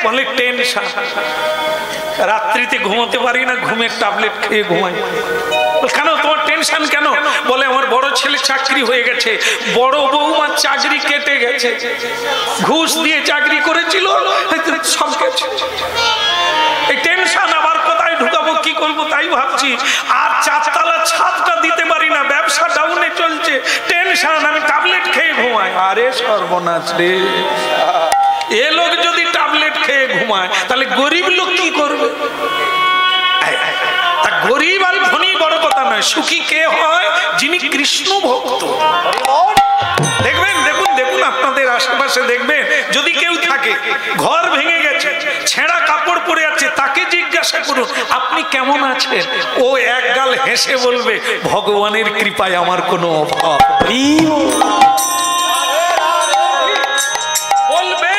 বলে টেনশন, রাত্রিতে ঘুমোতে পারি না, ঘুমের ট্যাবলেট খেয়ে ঘুমাই। কেন তোমার টেনশন কেন? বলে আমার বড় ছেলে চাকরি হয়ে গেছে, বড় বৌমার চাকরি কেটে গেছে, ঘুষ দিয়ে চাকরি করেছিল, সব গেছে। এই টেনশন আবার কোথায় ঢুকাবো, কি করবো তাই ভাবছি। আর 4 তলা ছাদটা দিতে পারি না, ব্যবসা ডাউনে চলছে, টেনশন, আমি ট্যাবলেট খেয়ে ঘুমাই। আরে সর্বনাশ রে, এ লোক যদি ট্যাবলেট খেয়ে ঘুমায় তাহলে গরিব লোক কি করবে? তা গরিব আর ধনী বড় কথা নয়, সুখী কে হয়? যিনি কৃষ্ণ ভক্ত। দেখবেন, দেখুন দেখুন আপনাদের আশেপাশে দেখবেন, যদি কেউ থাকে ঘর ভেঙে গেছে, ছেঁড়া কাপড় পরে আছে, তাকে জিজ্ঞাসা করুন আপনি কেমন আছেন, ও একগাল হেসে বলবে ভগবানের কৃপায় আমার কোনো অভাব নেই। বলবে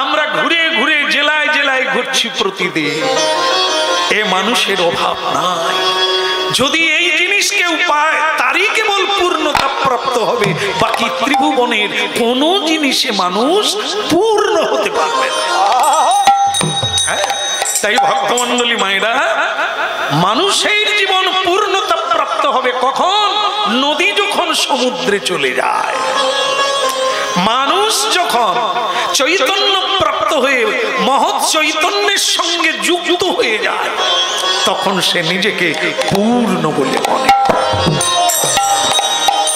আমরা ঘুরে ঘুরে জেলায় জেলায় ঘুরছি প্রতিদিন, এ মানুষের অভাব নাই। যদি এই জিনিস কেউ পায় তারই কেবল পূর্ণতা প্রাপ্ত হবে, বাকি ত্রিভুবনের কোন জিনিসে মানুষ পূর্ণ হতে পারবে না। তাই ভক্তমণ্ডলী মায়েরা, মানুষের জীবন পূর্ণতা প্রাপ্ত হবে কখন? নদী যখন সমুদ্রে চলে যায়, মানুষ যখন চৈতন্য প্রাপ্ত হয়ে মহৎ চৈতন্যের সঙ্গে যুক্ত হয়ে যায়, তখন সে নিজেকে পূর্ণ বলে মনে।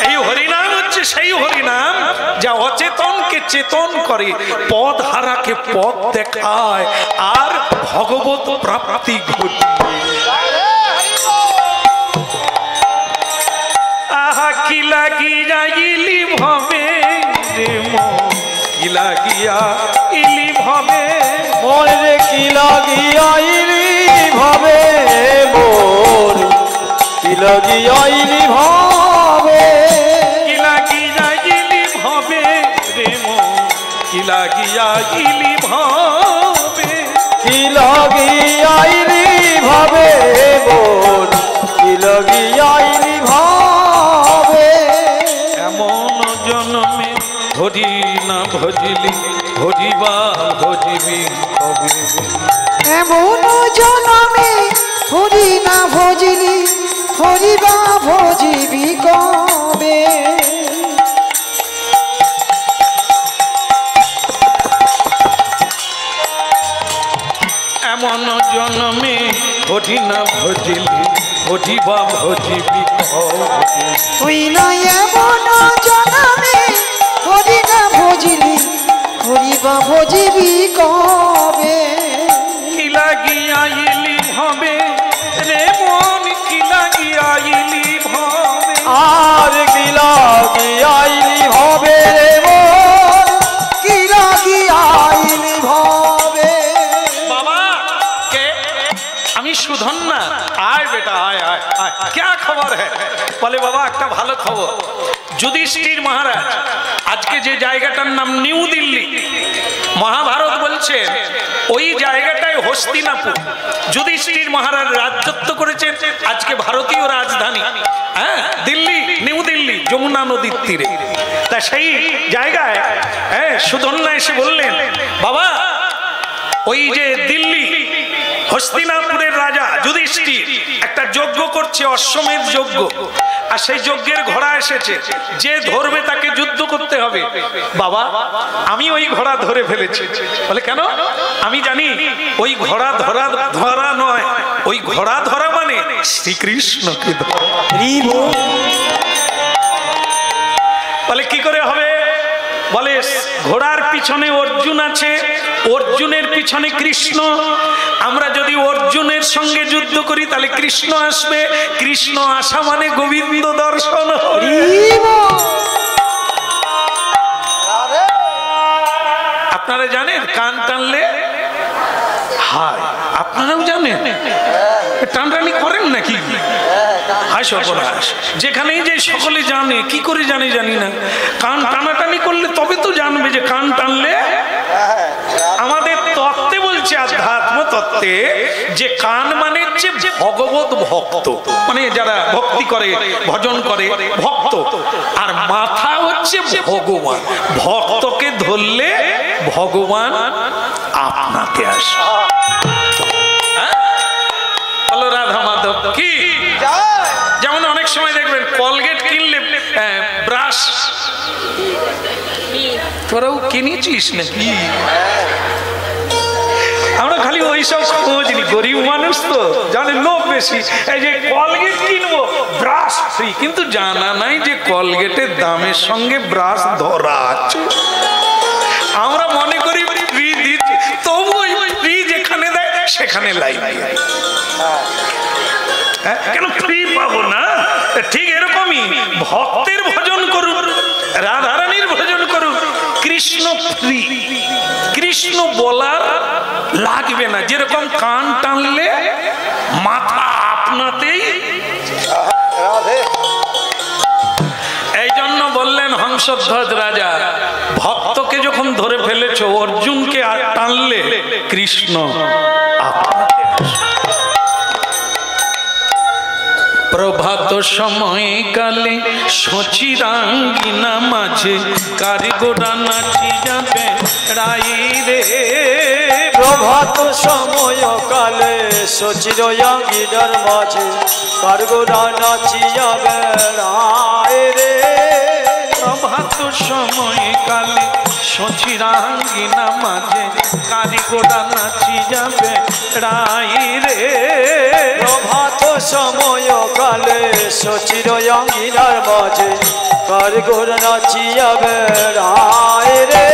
এই হরিনাম হচ্ছে সেই হরিনাম যা অচেতনকে চেতন করে, পথ হারাকে পথ দেখায়, আর ভগবত প্রাপ্তি ঘটিয়ে। আহা কি লাগি যাইলি ভবে রে মন, কি লাগিয়া ইলি ভবে মন রে, কি লাগিয়া ইলি ভবে মোর, কি লাগিয়া ইলি ভবে, কি লাগিয়া ইলি ভবে রে মন, কি লাগিয়া ইলি ভবে, কি লাগিয়া ইলি ভবে মোর, কি লাগিয়া ইলি ভবে। এমন জন্মে হরি না ভজিলি, ভজিবা ভজিবি কবে, এমন জনমে হরি না ভজিলি, হরিবা ভজিবি কবে। এমন জন্মে হরি না ভজিলি, ভজিবা ভজিবি কবে, তুই না এমন জনমে হরি না ভজিলি, হরিবা ভজিবি কবে। কি লাগিয়া ইলি ভবে রে মন, কি লাগিয়া ইলি ভবে, আর কি লাগিয়া ইলি ভবে রে মোর, কি লাগিয়া ইলি ভবে। বাবা কে? আমি সুধন না। আয় বেটা আয় আয় আয়, क्या খবর है? বলে বাবা একটা ভালো খবর, যুধিষ্ঠির মহারাজ আজকে যে জায়গাটার নাম নিউ দিল্লি, মহাভারত বলছে ওই জায়গাটায় হস্তিনাপুর, যুধিষ্ঠির মহারাজ রাজত্ব করেছেন, আজকে ভারতীয় রাজধানী। হ্যাঁ, দিল্লি, নিউ দিল্লি, যমুনা নদীর তীরে। তা সেই জায়গায় সুধন্যা এসে বললেন বাবা, ওই যে দিল্লি হস্তিনাপুরের রাজা যুধিষ্ঠির একটা যজ্ঞ করছে, অশ্বমেধ যজ্ঞ, আর সেই যজ্ঞের ঘোড়া এসেছে, যে ধরবে তাকে যুদ্ধ করতে হবে। বাবা আমি ওই ঘোড়া ধরে ফেলেছি। বলে কেন? আমি জানি ওই ঘোড়া ধরা ধরা নয়, ওই ঘোড়া ধরা মানে শ্রীকৃষ্ণকে ধরা। বলে কি করে হবে? বলে ঘোড়ার পিছনে অর্জুন আছে, অর্জুনের পিছনে কৃষ্ণ, আমরা যদি অর্জুনের সঙ্গে যুদ্ধ করি তাহলে কৃষ্ণ আসবে, কৃষ্ণ আসা মানে গোবিন্দ দর্শন হবে। আপনারা জানেন কান টানলে হায়, আপনারাও জানেন, টানটানি করেন নাকি? হায় সর্বনাশ, যেখানেই যে সকলে জানে, কি করে জানে জানি না, কান টানাটানি করলে তবে তো জানবে যে কান টানলে। আমাদের তত্ত্বে বলছে আধ্যাত্ম আধ্যাত্মতত্ত্বে যে কান মানে হচ্ছে ভগবত ভক্ত, মানে যারা ভক্তি করে, ভজন করে, ভক্ত। আর মাথা হচ্ছে ভগবান। ভক্তকে ধরলে ভগবান আপনাকে আসে। বলো রাধা মাধব কি? যেমন অনেক সময় দেখবেন কলগেট কিনলে, ব্রাশ, তোরাও কিনেছিস নাকি? আমরা খালি ওইসব খোঁজ নি, গরিব মানুষ তো জানে, লোভ বেশি। এই যে কলগেট কিনবো, ব্রাশ ফ্রি, কিন্তু জানা নাই যে কলগেটের দামের সঙ্গে ব্রাশ ধরা আছে। আমরা মনে করি ফ্রি দিচ্ছে, তবু ওই ফ্রি যেখানে দেয় সেখানে লাইন। কেন ফ্রি পাবো না? ঠিক এরকমই ভক্তের ভজন করুন, রাধারানীর ভজন করুন, কৃষ্ণ ফ্রি। কৃষ্ণ বলার লাগবে না, যেরকম কান টানলে মাথা আপনাতেই। এই জন্য বললেন হংসধ্বজ রাজা, ভক্তকে যখন ধরে ফেলেছ, অর্জুনকে আর টানলে কৃষ্ণ আপনাতে। প্রভাত সময় কালে সচিরাঙ্গিনা মাঝে কারিগোরা নাচি যাবে রাই রে। প্রভাত সময় কালে সচিরাঙ্গিনার মাঝে কারিগোরা নাচিয়া বেড়ায় রে। প্রভাত সময় কালে সচিরাঙ্গিনা মাঝে কারিগোরা নাচি যাবে রাই রে। প্রভাত সময় কালে সচিরাঙ্গিনার মাঝে কারিগোরা নাচিয়া বেড়ায় রে।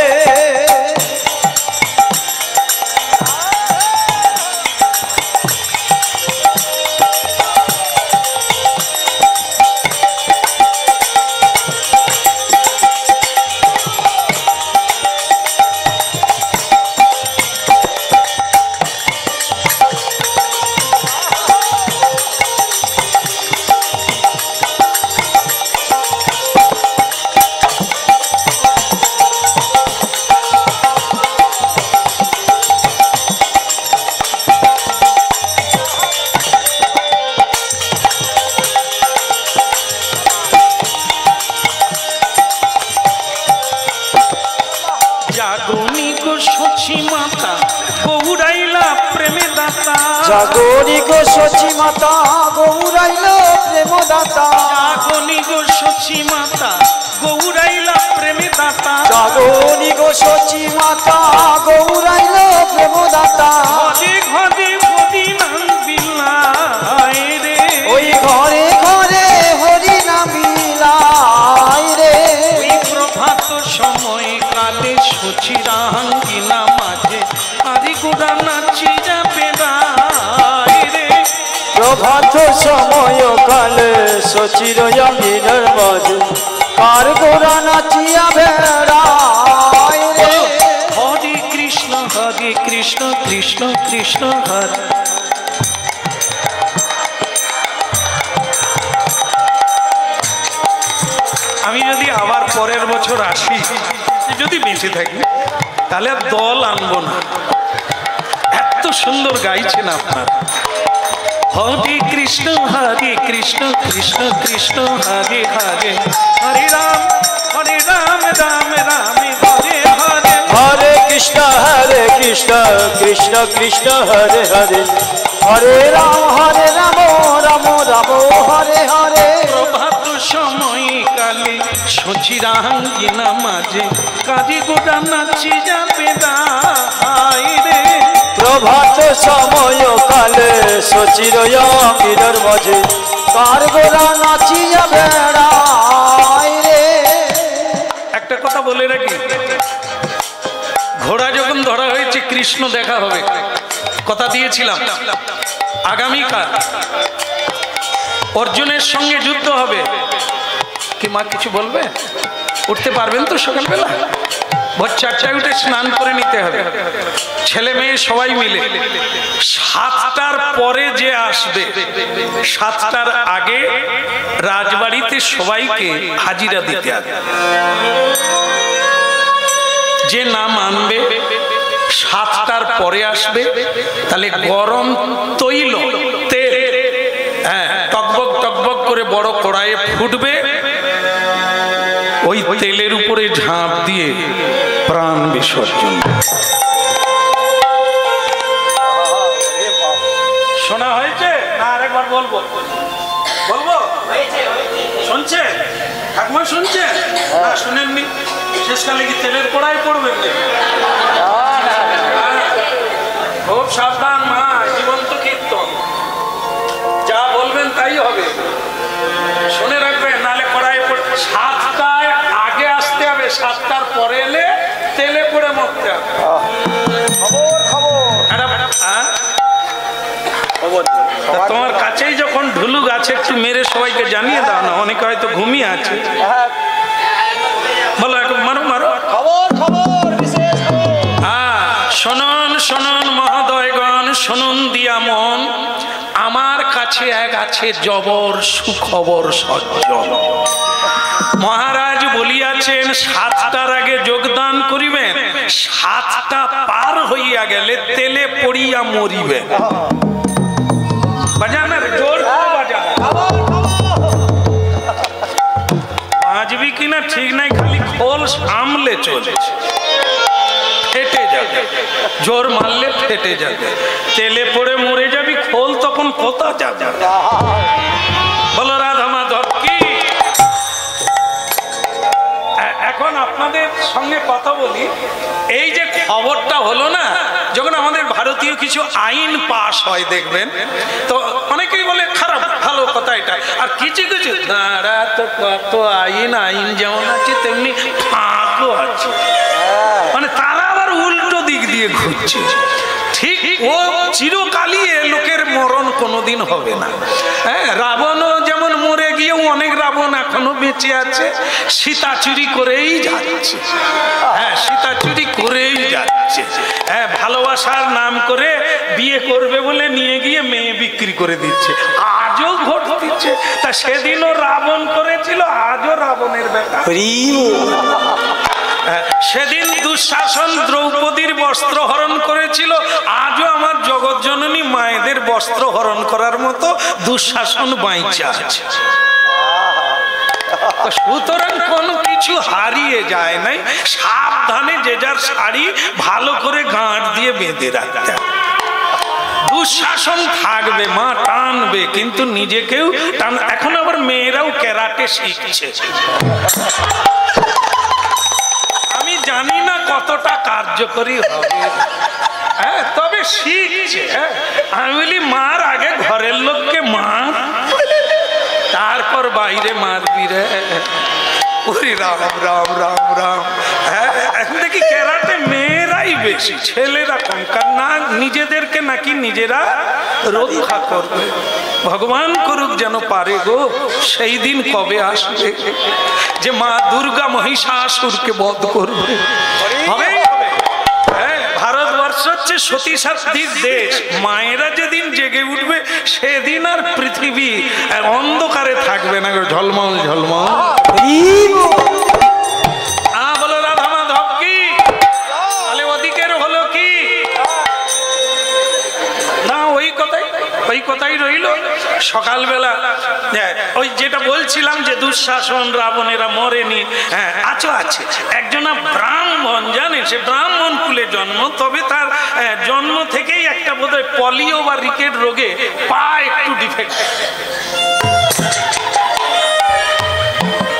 জাগনি গো সচি মাতা গৌরাইল প্রেম দাতা। জাগনি গো সচি মাতা গৌরাইল প্রেম দাতা। জাগনি গো সচি মাতা গৌরাইল প্রেম দাতা। ঘরে ঘরে হরি নাম বিলাই রে। ওই ঘরে ঘরে হরি নাম বিলাই রে। ওই প্রভাত সময় কালে সচিরাঙ্গিনা মাঝে কারিগোরা নাচি যাবে রাই রে। প্রভাত সময় কালে সচিরাঙ্গিনার মাঝে কারিগোরা নাচিয়া বেড়ায় রে। হরে কৃষ্ণ কৃষ্ণ কৃষ্ণ হরে। আমি যদি আবার পরের বছর আসি, যদি বেঁচে থাকি, তাহলে আর দল আনবো না। এত সুন্দর গাইছেন আপনার। হরে কৃষ্ণ কৃষ্ণ কৃষ্ণ হরে হরে, হরে রাম রাম রাম হরে হরে। হরে কৃষ্ণ কৃষ্ণ কৃষ্ণ হরে হরে, হরে রাম রাম রাম হরে হরে। প্রভাত সময় কালে সচিরাঙ্গিনা মাঝে কারিগোরা নাচি যাবে রাই রে। প্রভাত সময় কালে সচিরাঙ্গিনার মাঝে কারিগোরা নাচিয়া বেড়ায় রে। একটা কথা বলে রাখি, ঘোড়া যখন ধরা হয়েছে কৃষ্ণ দেখা হবে, কথা দিয়েছিলাম আগামীকাল অর্জুনের সঙ্গে যুদ্ধ হবে। কি মা কিছু বলবে? উঠতে পারবেন তো সকালবেলা? ভোর 4টায় উঠে স্নান করে নিতে হবে, ছেলে মেয়ে সবাই মিলে। 7টার পরে যে আসবে, 7টার আগে রাজবাড়িতে সবাইকে হাজিরা দিতে হবে। যে না মানবে 7টার পরে আসবে, তাহলে গরম তৈল তেল, হ্যাঁ, টকবক টকবক করে বড় কড়াইয়ে ফুটবে, ওই তেলের উপরে ঝাঁপ দিয়ে প্রাণ বিসর্জন। শোনা হয়েছে না? আরেকবার বলবো বলবো? শুনছে ঠাকুমা? শুনছে না? শুনেননি? শেষকালে কি তেলের কড়াই পড়বেন? খুব সাবধান মা, জীবন্ত কীর্তন, যা বলবেন তাই হবে, শুনে রাখবেন, নাহলে কড়াই পড়ে। 7টায় আগে আসতে হবে, 7টার পরে এলে তেলে পড়ে মরতে হবে। তোমার কাছেই যখন ঢুলু গাছে একটু মেরে সবাইকে জানিয়ে দাও না, অনেকে হয়তো ঘুমিয়ে আছে। বলো, মারো মারো। শুনুন শুনুন মহোদয়গণ, শুনুন দিয়া মন, আমার কাছে এক আছে জবর সুখবর সজ্জন। মহারাজ বলিয়াছেন 7টার আগে যোগদান করিবেন, 7টা পার হইয়া গেলে তেলে পড়িয়া মরিবে। বাজানা রে, জোর বাজানা। বাজবি কিনা ঠিক নাই, খালি খোল সামলে চলেছে, ফেটে যাবে, জোর মারলে ফেটে যাবে, তেলে পড়ে মরে যাবি, খোল তখন কোথা যাবে? বলো রাধা মাধব কি? এখন আপনাদের সঙ্গে কথা বলি, এই যে খবরটা হলো না, যখন আমাদের ভারতীয় কিছু আইন পাশ হয় দেখবেন, তো অনেকেই বলে খারাপ, ভালো কথা এটা, আর কিছু কিছু দাঁড়া তো কত আইন, আইন যেমন আছে তেমনি ফাঁকও আছে, মানে তারা আবার উল্টো দিক দিয়ে ঘুরছে। ঠিক ও চিরকালই এ লোকের মরণ কোনোদিন হবে না। হ্যাঁ, রাবণও যেমন মরে গিয়েও অনেক রাবণ এখনো বেঁচে আছে, সীতা চুরি করেই যাচ্ছে। হ্যাঁ, সীতা চুরি করেই যাচ্ছে। হ্যাঁ, ভালোবাসার নাম করে বিয়ে করবে বলে নিয়ে গিয়ে মেয়ে বিক্রি করে দিচ্ছে, আজও ঘটছে। তা সেদিনও রাবণ করেছিল, আজও রাবণের ব্যাপার। সেদিন দুঃশাসন দ্রৌপদীর বস্ত্র হরণ করেছিল, আজও আমার জগৎ জননী মায়েদের বস্ত্র হরণ করার মতো দুঃশাসন বাইচা আছে। সুতরাং কোনো কিছু হারিয়ে যায় নাই, সাবধানে যে যার শাড়ি ভালো করে গাঁট দিয়ে বেঁধে রাখতে হবে। দুঃশাসন থাকবে, মা টানবে, কিন্তু নিজেকেও টান। এখন আবার মেয়েরাও ক্যারাটে শিখছে, আমি জানি না কতটা কার্যকরী হবে, হ্যাঁ, তবে শিখছে। আমি বলি মার আগে ঘরের লোককে মার, তারপর বাইরে মারবি রে। ওরে রাম রাম রাম রাম। হ্যাঁ, এখন দেখি ক্যারাটে মেয়েরাই বেশি, ছেলেরা কম, কারণ না নিজেদেরকে নাকি নিজেরা রক্ষা করবে। ভগবান করুক যেন পারে গো, সেই দিন কবে আসবে যে মা দুর্গা মহিষাসুরকে বধ করবে। হবে ভারতবর্ষ হচ্ছে সতী সাধ্বীর দেশ, মায়েরা যেদিন জেগে উঠবে সেদিন আর পৃথিবী অন্ধকারে থাকবে না, ঝলমল ঝলমল। বলো রাধা মাধব কি? তাহলে ওদিকের হলো কি না? ওই কথাই রইল। সকালবেলা ওই যেটা বলছিলাম যে দুঃশাসন রাবণেরা মরেনি, হ্যাঁ আছে একজনা ব্রাহ্মণ, জানে সে ব্রাহ্মণ কুলে জন্ম, তবে তার জন্ম থেকেই একটা বোধহয় পলিও বা রিকেট রোগে পা একটু ডিফেক্ট,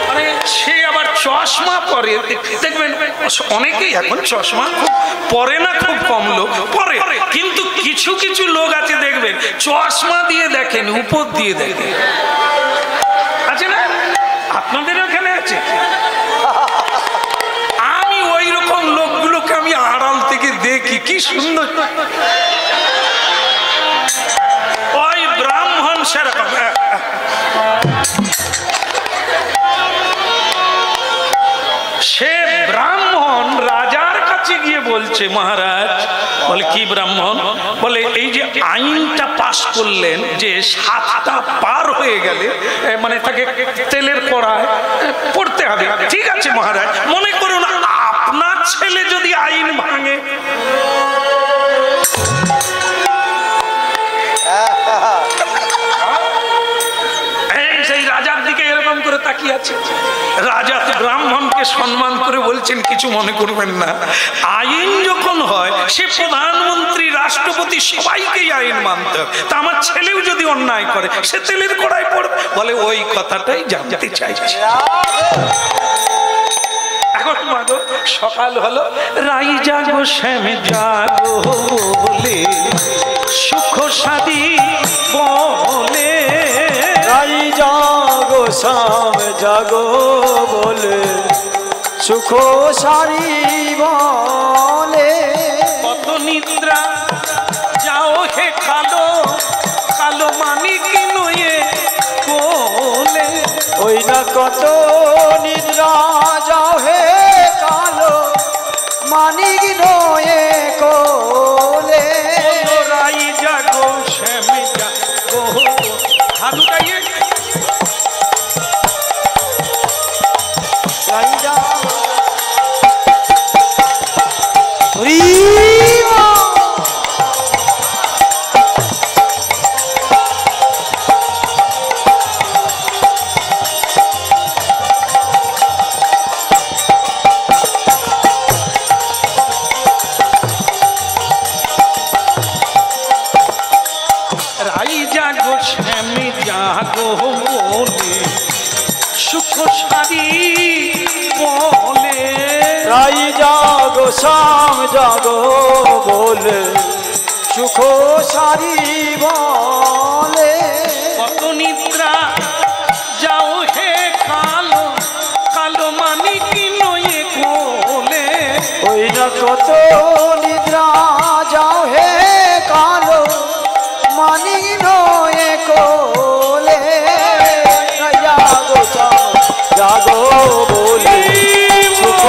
মানে সে আবার চশমা পরে। দেখবেন অনেকেই এখন চশমা খুব পরে না, খুব কম লোক পরে, কিন্তু কিছু কিছু লোক আছে দেখবেন চশমা দিয়ে দেখেন, উপর দিয়ে দেখেন, আছে না? আপনাদের ওখানে আছে? আমি ওই রকম লোকগুলোকে আমি আড়াল থেকে দেখি, কি সুন্দর। ওই ব্রাহ্মণ সেরকম, সে ব্রাহ্মণ রাজার কাছে গিয়ে বলছে, মহারাজ, বলে কি ব্রাহ্মণ? বলে এই যে আইনটা পাশ করলেন যে 7টা পার হয়ে গেলে মানে তাকে তেলের কড়ায় পড়তে হবে, ঠিক আছে মহারাজ, মনে করুন আপনার ছেলে যদি আইন ভাঙে, করছেন, কিছু মনে করবেন না। আইন যখন হয় সে প্রধানমন্ত্রী, রাষ্ট্রপতি সবাইকেই আইন মানতে হবে। তা আমার ছেলেও যদি অন্যায় করে সে তেলের কড়াই পড়বে। বলে ওই কথাটাই জানতে চাইছি। এখন মাগো সকাল হলো, রাই জাগো শ্যাম জাগো বলে সুখ সাদি বলে, রাই জাগো শ্যাম জাগো বলে সুখ সারি বলে, কত নিদ্রা যাও হে কালো, কালো মানিক নয়ে বলে, ওই না কত নিদ্রা যাও হে কালো মানিক নয়ে কোলে, রাই জাগো শ্যাম জাগো। হাত উঠাইয়ে রাই জাগো হরি রাই জাগো শ্যাম জাগো বলে সুখ সারি বলে, রাই জাগো শ্যাম জাগো বলে সুখ সারি বলে, কত নিদ্রা যাও হে কালো, কালো মানিক নয়ে কোলে, ওই না কত নিদ্রা যাও হে কালো মানিক নয়ে কোলে, রাই জাগো শ্যাম জাগো বলে সুখ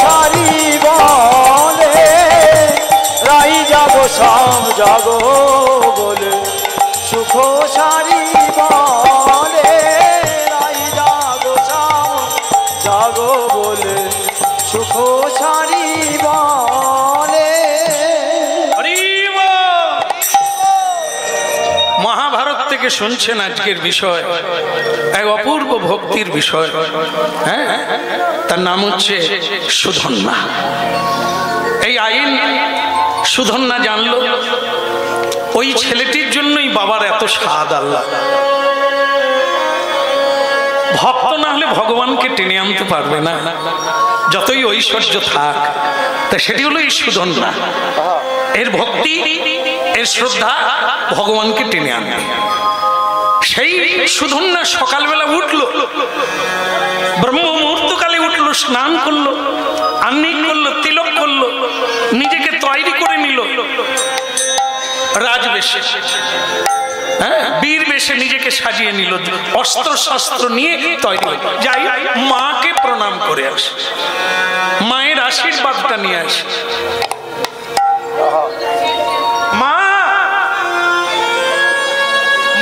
সারি বলে, রাই জাগো শ্যাম জাগো বলে সুখ সারি বলে, রাই জাগো শ্যাম জাগো বলে সুখ সারি বলে। হরি বল। মহাভারত থেকে শুনছেন আজকের বিষয়, এক অপূর্ব ভক্তির বিষয়। হ্যাঁ, তার নাম হচ্ছে সুধন্যা। এই আইন সুধন্যা জানলো, ওই ছেলেটির জন্যই বাবার এত স্বাদ। আল্লাহ ভক্ত না হলে ভগবানকে টেনে আনতে পারবে না, যতই ঐশ্বর্য থাক। তা সেটি হলো এই সুধন্যা। এর ভক্তি, এর শ্রদ্ধা ভগবানকে টেনে আনবে। সেই সুধন্যা সকালবেলা উঠলো, ব্রহ্ম মুহূর্তকালে উঠলো, স্নান করলো, আহ্নিক করলো, তিলক করলো, নিজেকে তৈরি করে নিল রাজবেশে। হ্যাঁ, বীর বেশে নিজেকে সাজিয়ে নিল, অস্ত্র শস্ত্র নিয়ে তৈরি হল। যাই মাকে প্রণাম করে আসে, মায়ের আশীর্বাদটা নিয়ে আসে। মা,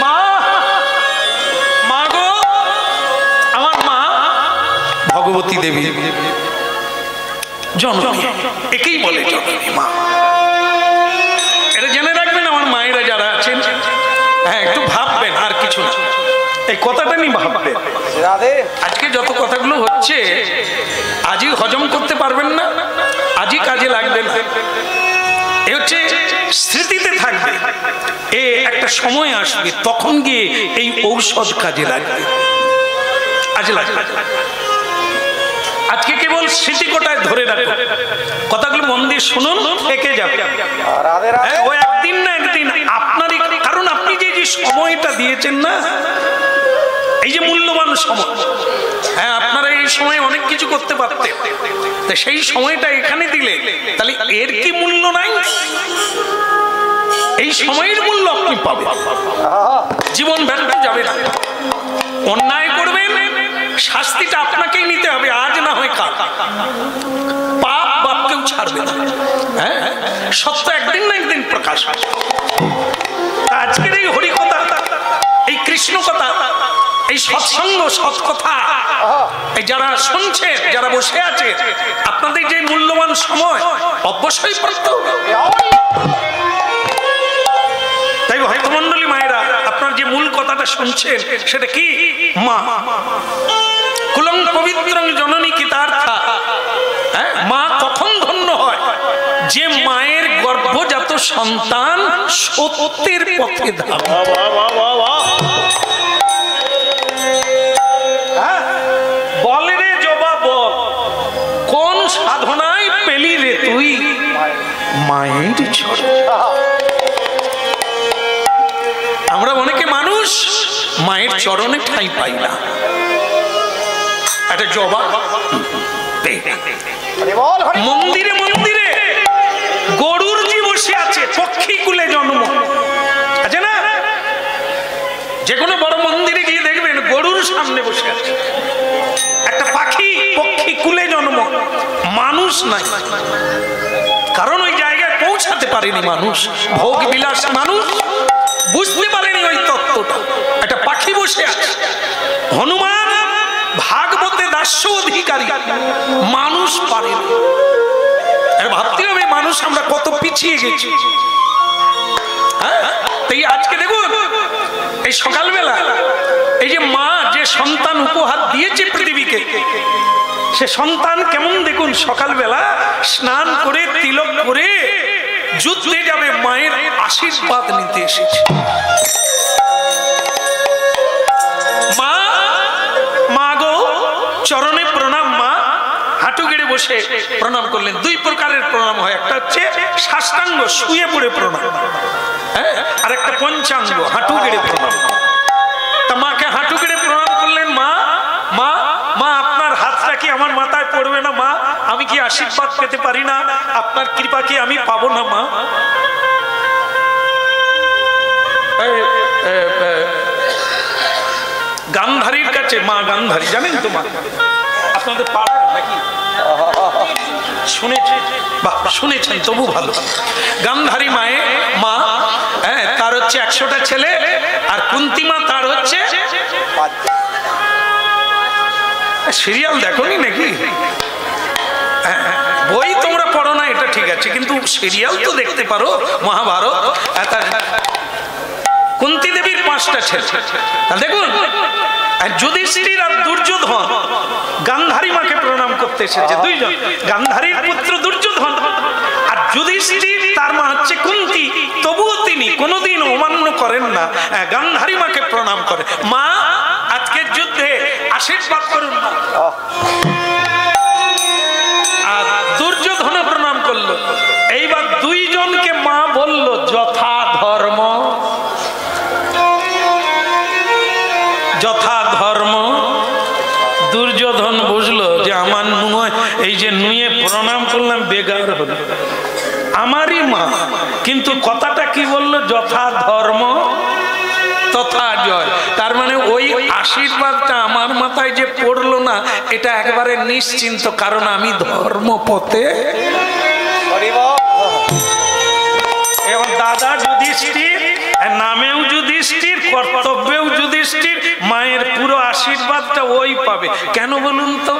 মা, মা গো, আমার মা ভগবতী দেবী জননী, একেই বলে জননী মা। এটা জেনে রাখবেন আমার মায়েরা যারা আছেন। হ্যাঁ, একটু ভাববেন, আর কিছু না, এই কথাটা নিয়ে ভাববেন। আজকে যত কথাগুলো হচ্ছে আজই হজম করতে পারবেন না, আজই কাজে লাগবে না, এ হচ্ছে স্মৃতিতে থাকবে। এ একটা সময় আসবে, তখন গিয়ে এই ঔষধ কাজে লাগবে। আজ লাগবে, আজকে কেবল স্মৃতি কোটায় ধরে রাখো, কথাগুলো মন দিয়ে শুনুন, থেকে যাবে। ও একদিন না একদিন আপনারই, কারণ আপনি যে সময়টা দিয়েছেন না, এই যে মূল্যবান সময়, হ্যাঁ, আপনারা এই সময় অনেক কিছু করতে পারতেন, তা সেই সময়টা এখানে দিলে তাহলে এর কি মূল্য নাই? এই সময়ের মূল্য আপনি পাবেন, জীবন ব্যর্থ যাবে না। অন্যায় করবেন, শাস্তিটা আপনাকেই নিতে হবে, আজ না হয় কাল। পাপ বাপকেও ছাড়বে না। হ্যাঁ, সত্য একদিন না একদিন প্রকাশ হবে। আজকের এই হরিকথা, এই কৃষ্ণ কথা, এই সৎসঙ্গ, সৎ কথা, এই যারা শুনছে, যারা বসে আছে, আপনাদের যে মূল্যবান সময় অবশ্যই প্রাপ্ত হবে। তাই ভক্তমণ্ডলী মায়েরা, আপনার যে মূল কথাটা শুনছেন সেটা কি? মা কুলং পবিত্রং জননী কিতার্থা হ্যাঁ, মা কখন ধন্য হয়? যে মায়ের গর্ভজাত সন্তান সত্যের পথে ধাবিত। বল রে জবা বল, কোন সাধনায় পেলি রে তুই মায়ের চরণ? আমরা অনেকে মানুষ মায়ের চরণে ঠাঁই পাই না। একটা জবা মন্দিরে মন্দিরে গরুর জি বসে আছে, পক্ষী কুলে জন্ম আছে না? যে কোনো বড় মন্দিরে গিয়ে দেখবেন গরুর সামনে বসে আছে একটা পাখি, পক্ষী কুলে জন্ম, মানুষ নাই। কারণ ওই জায়গায় পৌঁছাতে পারেনি মানুষ, ভোগ বিলাস মানুষ বুঝতে পারেনি ওই তত্ত্বটা। একটা পাখি বসে আছে। হনুমান ভাগবতে দাস্য অধিকারী, মানুষ পারেনি। ভাবতে হবে মানুষ আমরা কত পিছিয়ে গেছি। তাই আজকে দেখুন এই সকালবেলা এই যে মা যে সন্তান উপহার দিয়েছে পৃথিবীকে, সে সন্তান কেমন দেখুন সকালবেলা স্নান করে তিলক করে যুদ্ধে যাবে, মায়ের আশীর্বাদ নিতে এসেছে। মা, মা গো চরণে প্রণাম। মা হাঁটু গেড়ে বসে প্রণাম করলেন। দুই প্রকারের প্রণাম হয়, একটা হচ্ছে সাষ্টাঙ্গ শুয়ে পড়ে প্রণাম, আর একটা পঞ্চাঙ্গ হাঁটু গেড়ে প্রণাম। তা মাকে হাঁটু গেড়ে প্রণাম করলেন। মা মা মা আপনার হাতটা কি আমার মাথায় পড়বে না মা? আমি কি আশীর্বাদ পেতে পারি না? আপনার কৃপা কি আমি পাবো না মা? গান্ধারীর কাছে, মা গান্ধারী জানেন তো? মা আপনাদের পাড়ার নাকি? শুনেছেন? বাহ, শুনেছেন তবু ভালো। গান্ধারী মায়ে মা, হ্যাঁ, তার হচ্ছে 100টা ছেলে, আর কুন্তিমা তার হচ্ছে সিরিয়াল দেখোনি নাকি? বই তোমরা পড়ো না এটা ঠিক আছে, কিন্তু সিরিয়াল তো দেখতে পারো। মহাভারত। কুন্তি দেবীর 5টা ছেলে। দেখুন যুধিষ্ঠির আর দুর্যোধন গান্ধারী মাকে প্রণাম করতে এসেছে। দুইজন, গান্ধারীর পুত্র দুর্যোধন আর যুধিষ্ঠির, তার মা হচ্ছে কুন্তি। তবুও তিনি কোনোদিন অমান্য করেন না, গান্ধারী মাকে প্রণাম করে। মা আজকের যুদ্ধে আশীর্বাদ করুন। আর দুর্যোধন প্রণাম করলো। এইবার দুইজনকে মা বলল যথা ধর্ম, যথা ধর্ম। দুর্যোধন বুঝলো যে আমার নুয়ে, এই যে নুয়ে প্রণাম করলাম বেগার হলো, আমারই মা, কিন্তু কথাটা কি বললো? যথা ধর্ম তথা জয়। তার মানে ওই আশীর্বাদটা আমার মাথায় যে পড়লো না, এটা একেবারে নিশ্চিন্ত, কারণ আমি ধর্ম পথে। এবং দাদা যুধিষ্ঠির, নামেও যুধিষ্ঠির, কর্তব্যেও যুধিষ্ঠির, মায়ের পুরো আশীর্বাদটা ওই পাবে। কেন বলুন তো?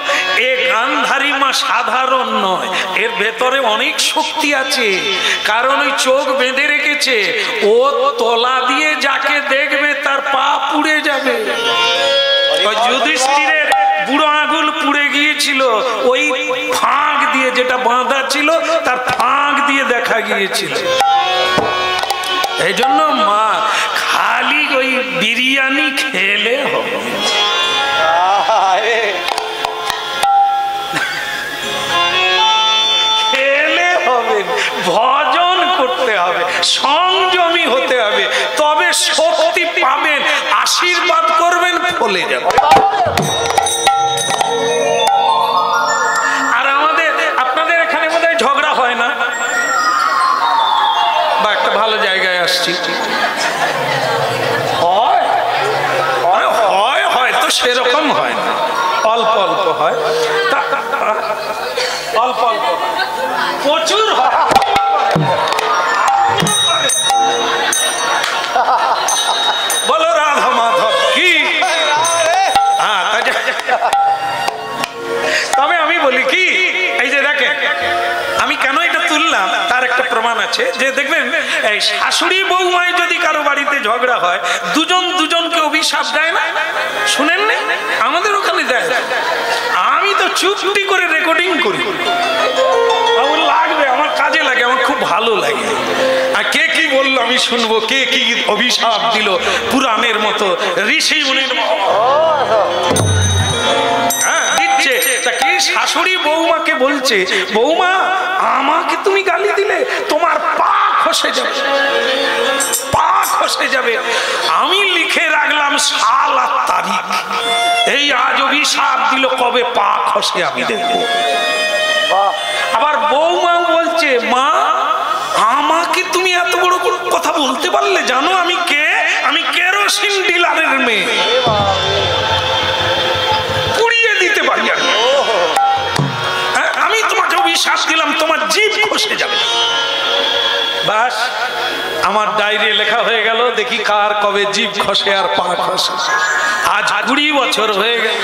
এ গান্ধারী মা সাধারণ নয়, এর ভেতরে অনেক শক্তি আছে। কারণ ওই চোখ বেঁধে রেখেছে, ও তলা দিয়ে যাকে দেখবে তার পা পুড়ে যাবে। ওই যুধিষ্ঠিরের বুড়ো আঙুল পুড়ে গিয়েছিল, ওই ফাঁক দিয়ে, যেটা বাঁধা ছিল তার ফাঁক দিয়ে দেখা গিয়েছিল। এই জন্য মা খালি ওই বিরিয়ানি খেলে হবে, খেলে হবে, ভজন করতে হবে, সংযমী হতে হবে, তবে শক্তি পাবেন, আশীর্বাদ করবেন, ফলে যাবে। আর আমাদের, আপনাদের এখানে বোধহয় ঝগড়া হয় না, বা একটা ভালো জায়গায় আসছি, হয় হয়তো সেরকম হয় না, অল্প অল্প হয়, অল্প অল্প, প্রচুর হয়। বলো রাধা মাধব কি? তবে আমি বলি কি, এই যে দেখেন আমি কেন এটা তুললাম তার একটা প্রমাণ প্রমাণ আছে যে দেখবেন এই শাশুড়ি বৌমায় যদি কারো বাড়িতে ঝগড়া হয় দুজন দুজনকে অভিশাপ দেয় না, শুনেন না? আমাদের ওখানে দেয়। আমি তো চুপটি করে রেকর্ডিং করি, আমার লাগবে, আমার কাজে লাগে, আমার খুব ভালো লাগে। আর কে কি বললো আমি শুনবো, কে কি অভিশাপ দিল পুরাণের মতো, ঋষি মুনির দিচ্ছে। তা কি শাশুড়ি বৌমাকে বলছে, বৌমা আমাকে তুমি গালি দিলে তোমার পা খসে যাবে, পা খসে যাবে। আমি লিখে রাখলাম সাল আর তারিখ, এই আজ অভিশাপ দিল, কবে পা খসে আমি দেখবো। আবার বৌমা বলছে, মা আমাকে তুমি এত বড় কথা বলতে পারলে, জানো আমি কে? আমি কেরোসিন ডিলারের মেয়ে, পুড়িয়ে দিতে পারি আমি। আমি তোমাকে অভিশাপ দিলাম, তোমার জিভ খসে যাবে। বাস আমার ডায়েরি লেখা হয়ে গেল, দেখি কার কবে জিভ খসে আর পা খসে। আজ 20 বছর হয়ে গেল।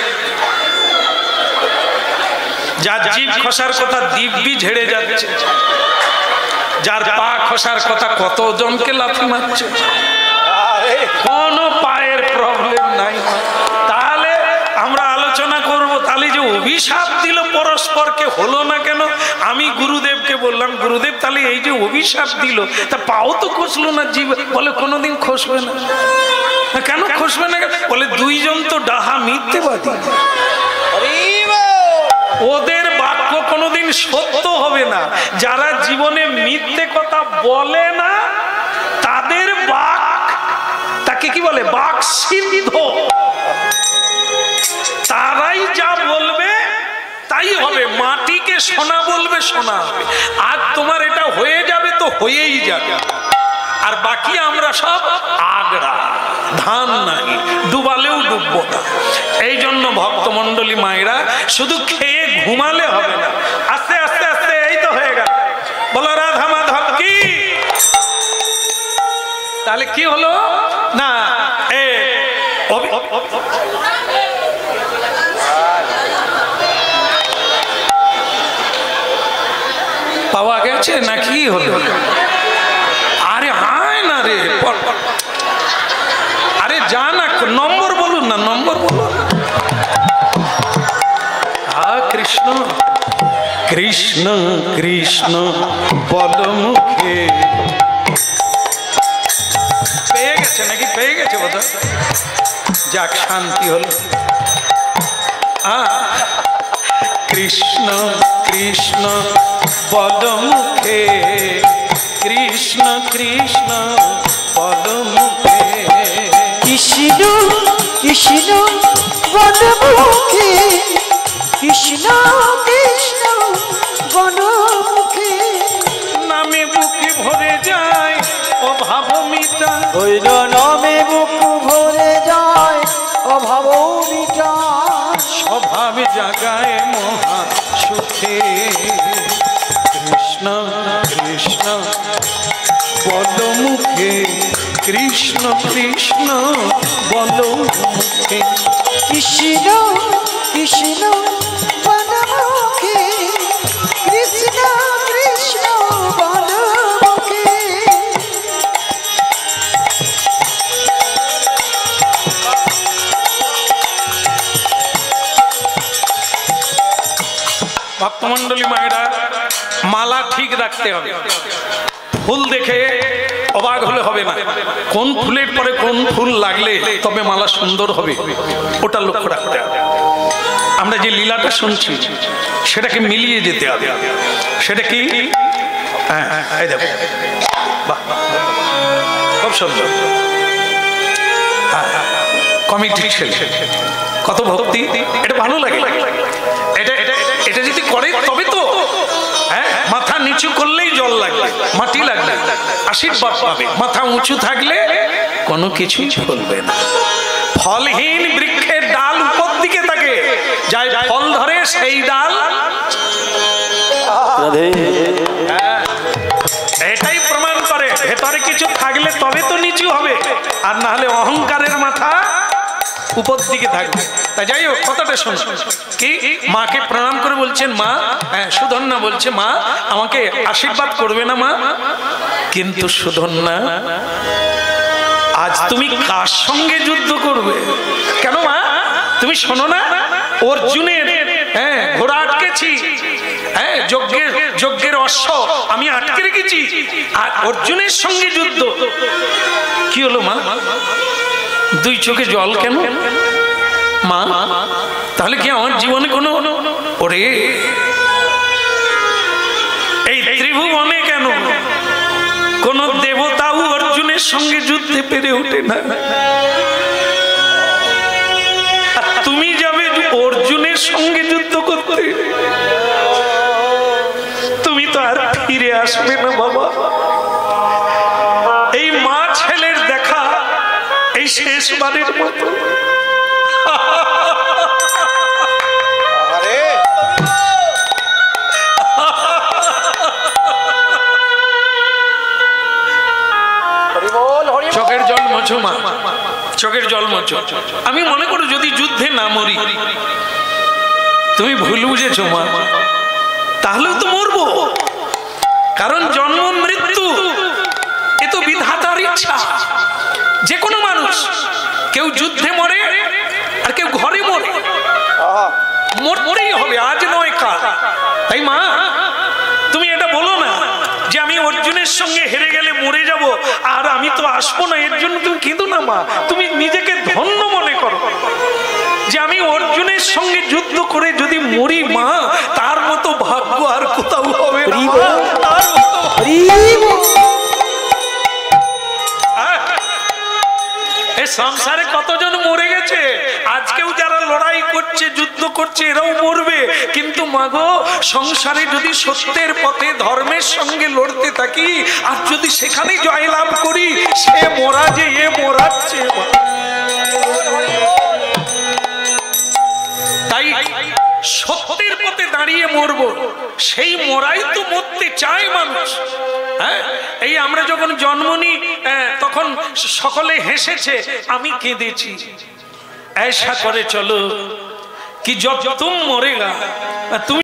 যার জিভ খসার কথা দিব্যি ঝেড়ে যাচ্ছে, যার পা খসার কথা কতজনকে লাথি মারছে, কোনো পায়ের প্রবলেম নাই। তাহলে আমরা আলোচনা করব, তাহলে যে অভিশাপ দিল পরস্পরকে হলো না কেন? আমি গুরুদেবকে বললাম, গুরুদেব তাহলে এই যে অভিশাপ দিল, তা পাও তো খসলো না জীব? বলে কোনোদিন খসবে না। কেন খসবে না? বলে দুইজন তো ডাহা মিথ্যেবাদী, ওদের বাক্য কোনোদিন সত্য হবে না। যারা জীবনে মিথ্যে কথা বলে না তাদের বাক, তাকে কি বলে, বাক সিদ্ধ। তারাই যা বলবে তাই হবে, মাটিকে সোনা বলবে সোনা হবে। আর তোমার এটা হয়ে যাবে তো হয়েই যাবে, আর বাকি আমরা সব আগড়া ধান নাই, ডুবালেও ডুববো না। এই জন্য ভক্তমন্ডলী মায়েরা শুধু খেয়ে ঘুমালে হবে না, আস্তে আস্তে আস্তে এই তো হয়ে গেল। বলো রাধা মাধব কি? তাহলে কি হলো না, পাওয়া গেছে না কি হলো? আরে হায় না রে, আরে যা না, নম্বর বলুন না, নম্বর বলুন। কৃষ্ণ কৃষ্ণ কৃষ্ণ বল মুখে। পেয়ে গেছে নাকি? পেয়ে গেছে বোধহয়, যাক শান্তি হলো। কৃষ্ণ কৃষ্ণ বল মুখে, কৃষ্ণ কৃষ্ণ বল মুখে। কৃষ্ণ কৃষ্ণ বল মুখে, কৃষ্ণ কৃষ্ণ বল মুখে। নামে বুকে ভরে যায় অভাব মিটা, ওই নামে বুক ভরে যায় অভাব মিটা। স্বভাব জাগায় মহা সুখে। কৃষ্ণ কৃষ্ণ বল মুখে, কৃষ্ণ কৃষ্ণ বল মুখে। কৃষ্ণ কৃষ্ণ বল মুখে, কৃষ্ণ কৃষ্ণ বল মুখে। ভক্তমন্ডলী মায়েরা, মালা ঠিক রাখতে হবে। ফুল দেখে অবাক হলে হবে না, কোন ফুলের পরে কোন ফুল লাগলে তবে মালা সুন্দর হবে, ওটা লক্ষ্য রাখতে হবে। আমরা যে লীলাটা শুনছি সেটাকে মিলিয়ে যেতে হবে। সেটা কি? এই দেখো, বাহ, খুব সুন্দর। কমিটি ছেলে, কত ভক্তি, এটা ভালো লাগে। এটা এটা এটা যদি করে তবে তো, মাথা নিচু করলেই জল লাগবে, মাটি লাগবে, আশীর্বাদ পাবে। মাথা উঁচু থাকলে কোনো কিছুই চলবে না। ফলহীন বৃক্ষের ডাল উপর দিকে থাকে, যাই ফল ধরে সেই ডাল। এটাই প্রমাণ করে ভেতরে কিছু থাকলে তবে তো নিচু হবে, আর না হলে অহংকারের মাথা উপর দিকে থাকবে। তাই যাই হোক, কথাটা শোনো। কি মাকে প্রণাম করে বলছেন মা, সুধন্যা বলছে মা আমাকে আশীর্বাদ করবে না মা? কিন্তু সুধন্যা আজ তুমি কার সঙ্গে যুদ্ধ করবে? কেন মা তুমি শোনো না, অর্জুনের ঘোড়া আটকেছি, যজ্ঞের অশ্ব আমি আটকে রেখেছি, আর অর্জুনের সঙ্গে যুদ্ধ। কি হলো মা, দুই চোখে জল কেন মা? তাহলে কি আমার জীবনে কোনো, ওরে এই ত্রিভুবনে কেন কোন দেবতাও অর্জুনের সঙ্গে যুদ্ধে পেরে ওঠে না, তুমি যাবে অর্জুনের সঙ্গে যুদ্ধ করতে? তুমি তো আর ফিরে আসবে না বাবা। এই মা ছেলের দেখা এই শেষবারের মতো। চোখের জল মোছো মা, চোখের জল মোছো। আমি মনে করি যদি যুদ্ধে না মরি, তুমি ভুল বুঝেছো মা, তাহলেও তো মরবো, কারণ জন্ম মৃত্যু এ তো বিধাতার ইচ্ছা। যে কোনো মানুষ, কেউ যুদ্ধে মরে আর কেউ ঘরে মরে, মরতেই হবে, আজ নয় কাল। তাই মা তুমি এটা বলো না যে আমি অর্জুনের সঙ্গে হেরে গেলে মরে যাব আর আমি তো আসবো না, এর জন্য তুমি কিন্তু না মা, তুমি নিজেকে ধন্য মনে করো যে আমি অর্জুনের সঙ্গে যুদ্ধ করে যদি মরি মা, তার মতো ভাগ্য আর কোথাও হবে না। এই সংসারে কতজন মরে গেছে, আজকেও যারা লড়াই করছে যুদ্ধ করছে এরাও মরবে, কিন্তু মাগো সংসারে যদি সত্যের পথে ধর্মের সঙ্গে লড়তে থাকি আর যদি সেখানে জয়লাভ করি, সে মরা যে এ মরাচ্ছে। তাই সত্যের পথে দাঁড়িয়ে মরবো, সেই মরাই তো মরতে চায় মানুষ। এই আমরা যখন জন্ম নিই তখন সকলে হেসেছে, আমি কেঁদেছি। ऐसा করে চলো কি জব তুম মরেগা তুমি